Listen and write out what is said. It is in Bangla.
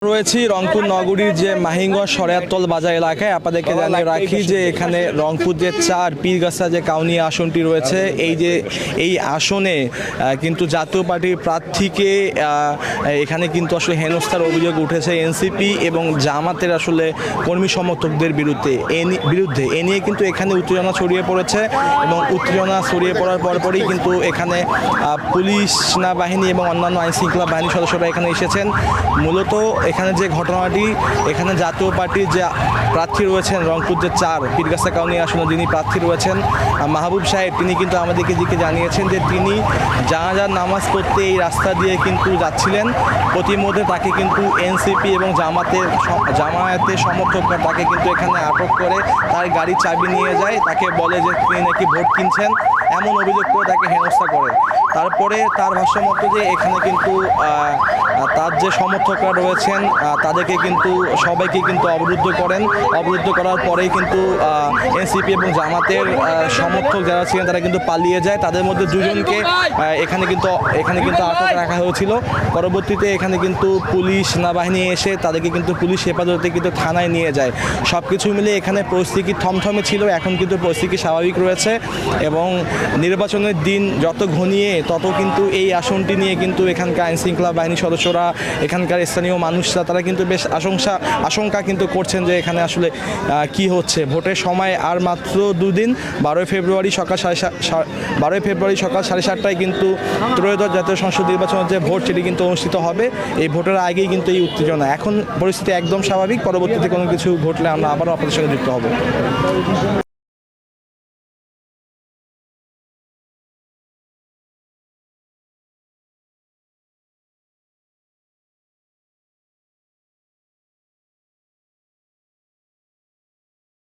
রয়েছি রংপুর নগরীর যে মাহিমগঞ্জ শরিয়তল বাজার এলাকায়। আপনাদেরকে জানিয়ে রাখি যে এখানে রংপুর যে 4 পীরগাছা যে কাউনিয়া আসনটি রয়েছে, এই আসনে কিন্তু জাতীয় পার্টির প্রার্থীকে এখানে কিন্তু আসলে হেনস্থার অভিযোগ উঠেছে এনসিপি এবং জামাতের আসলে কর্মী সমর্থকদের বিরুদ্ধে। এ নিয়ে কিন্তু এখানে উত্তেজনা ছড়িয়ে পড়েছে এবং উত্তেজনা ছড়িয়ে পড়ার পরপরই কিন্তু এখানে পুলিশ সেনাবাহিনী এবং অন্যান্য আইনশৃঙ্খলা বাহিনীর সদস্যরা এখানে এসেছেন। মূলত এখানে যে ঘটনাটি, এখানে জাতীয় পার্টির যে প্রার্থী রয়েছেন রংপুর যে 4 পীরগাছা কাউনিয়া আসনে যিনি প্রার্থী রয়েছেন মাহবুব সাহেব, তিনি কিন্তু আমাদেরকে জানিয়েছেন যে তিনি জানাজার নামাজ পড়তে এই রাস্তা দিয়ে কিন্তু যাচ্ছিলেন। প্রতিমধ্যে তাকে কিন্তু এনসিপি এবং জামায়াতের সমর্থকরা তাকে কিন্তু এখানে আটক করে তার গাড়ির চাবি নিয়ে যায়, তাকে বলে যে তিনি নাকি ভোট কিনছেন, এমন অভিযোগ করে তাকে হেনস্থা করে। তারপরে তার ভাষ্য মতো যে এখানে কিন্তু তার যে সমর্থকরা রয়েছেন তাদেরকে কিন্তু সবাইকে কিন্তু অবরুদ্ধ করেন। অবরুদ্ধ করার পরেই কিন্তু এনসিপি এবং জামাতের সমর্থক যারা ছিলেন তারা কিন্তু পালিয়ে যায়। তাদের মধ্যে দুজনকে এখানে কিন্তু আটক রাখা হয়েছিল। পরবর্তীতে এখানে কিন্তু পুলিশ সেনাবাহিনী এসে তাদেরকে কিন্তু পুলিশ হেফাজতে কিন্তু থানায় নিয়ে যায়। সব কিছু মিলে এখানে পরিস্থিতি থমথমে ছিল, এখন কিন্তু পরিস্থিতি স্বাভাবিক রয়েছে এবং নির্বাচনের দিন যত ঘনিয়ে তত কিন্তু এই আসনটি নিয়ে কিন্তু এখানকার আইনশৃঙ্খলা বাহিনীর সদস্যরা, এখানকার স্থানীয় মানুষরা তারা কিন্তু বেশ আশঙ্কা কিন্তু করছেন যে এখানে আসলে কি হচ্ছে। ভোটের সময় আর মাত্র 2 দিন, 12 ফেব্রুয়ারি সকাল 7:30টায় কিন্তু ত্রয়োদশ জাতীয় সংসদ নির্বাচনের যে ভোট সেটি কিন্তু অনুষ্ঠিত হবে। এই ভোটের আগেই কিন্তু এই উত্তেজনা। এখন পরিস্থিতি একদম স্বাভাবিক, পরবর্তীতে কোনো কিছু ঘটলে আমরা আবারও আপনাদের সঙ্গে যুক্ত হব।